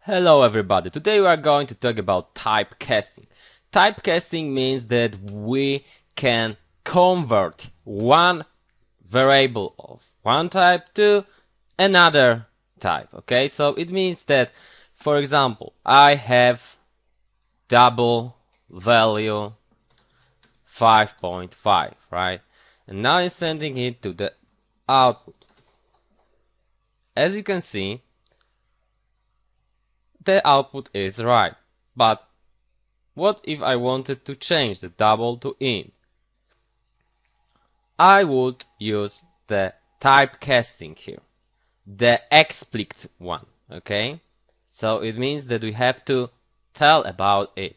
Hello everybody, today we are going to talk about typecasting. Typecasting means that we can convert one variable of one type to another type, okay? So it means that, for example, I have double value 5.5, right? And now I'm sending it to the output. As you can see, the output is right, but what if I wanted to change the double to int? I would use the typecasting here, the explicit one, okay? So it means that we have to tell about it.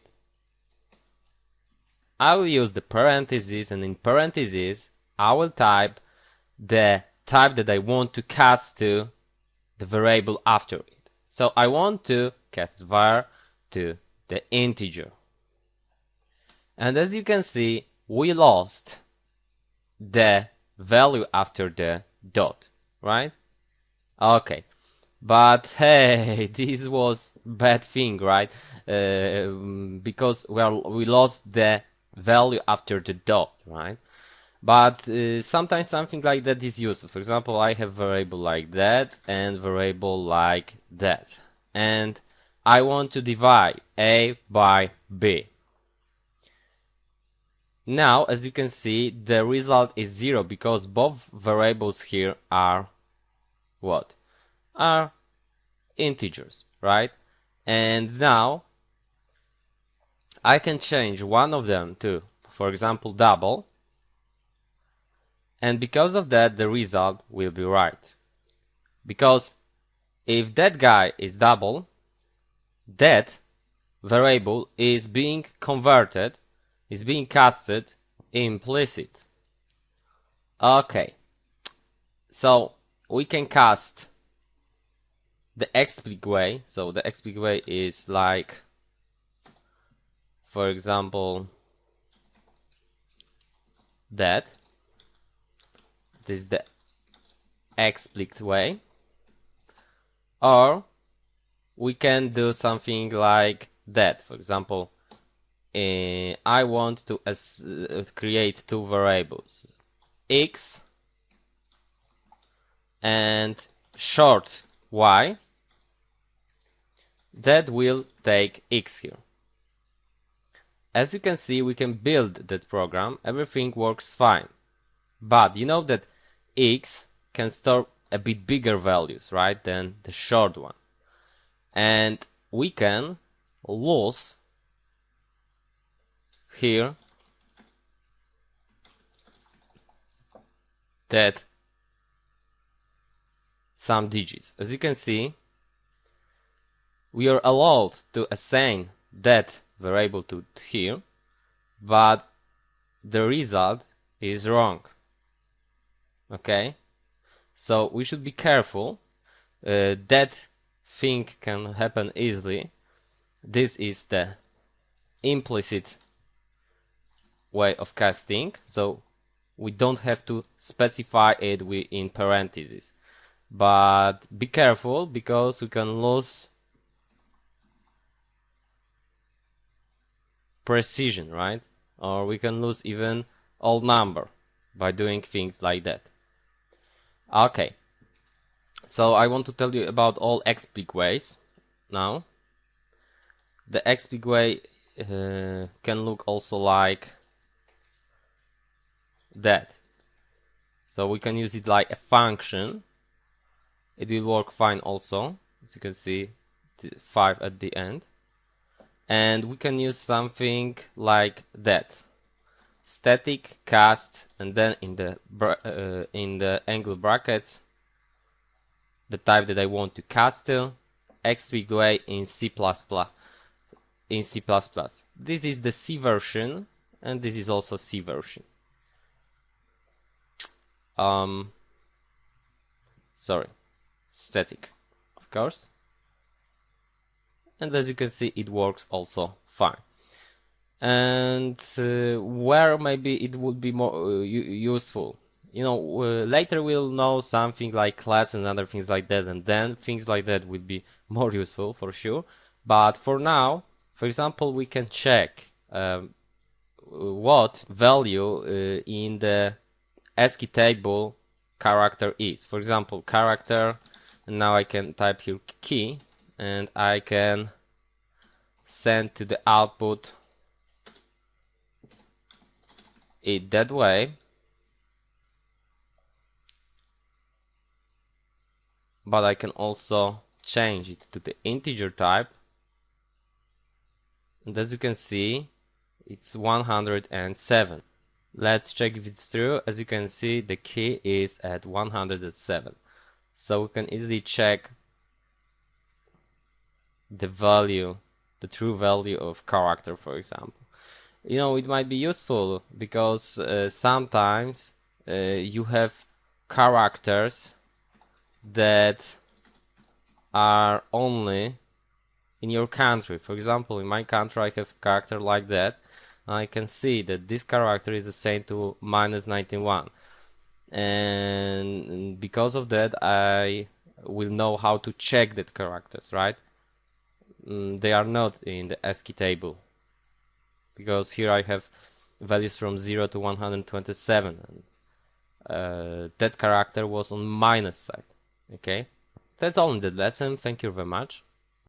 I will use the parentheses, and in parentheses I will type the type that I want to cast to the variable after it. So I want to cast var to the integer. And as you can see, we lost the value after the dot, right? Okay, but hey, this was bad thing, right? Because we lost the value after the dot, right? But sometimes something like that is useful. For example, I have variable like that and variable like that, and I want to divide a by b. Now, as you can see, the result is 0 because both variables here are what? Are integers, right? And now I can change one of them to, for example, double, and because of that the result will be right. Because if that guy is double, that variable is being converted, is being casted implicit. Okay, so we can cast the explicit way. So the explicit way is like, for example, that. This is the explicit way. Or we can do something like that. For example, I want to create two variables, x and short y, that will take x here. As you can see, we can build that program, everything works fine. But you know that x can store a bit bigger values, right, than the short one. And we can lose here that some digits. As you can see, we are allowed to assign that variable to here, but the result is wrong. Okay, so we should be careful. That thing can happen easily. This is the implicit way of casting, so we don't have to specify it in parentheses. But be careful, because we can lose precision, right? Or we can lose even old number by doing things like that. Okay, so I want to tell you about all explicit ways now. The explicit way can look also like that. So we can use it like a function. It will work fine also, as you can see, 5 at the end. And we can use something like that: static cast, and then in the angle brackets the type that I want to cast to, explicit way in C++. This is the C version, and this is also C version. Sorry, static, of course. And as you can see, it works also fine. And where maybe it would be more useful later we'll know something like class and other things like that, and then things like that will be more useful for sure. But for now, for example, we can check what value in the ASCII table character is. For example, character, and now I can type here key, and I can send to the output it that way. But I can also change it to the integer type, and as you can see, it's 107. Let's check if it's true. As you can see, the key is at 107. So we can easily check the value, the true value of character, for example. It might be useful because sometimes you have characters that are only in your country. For example, in my country I have a character like that. I can see that this character is assigned to -91, and because of that I will know how to check that characters, right? They are not in the ASCII table because here I have values from 0 to 127, and that character was on minus side. Okay, that's all in the lesson. Thank you very much.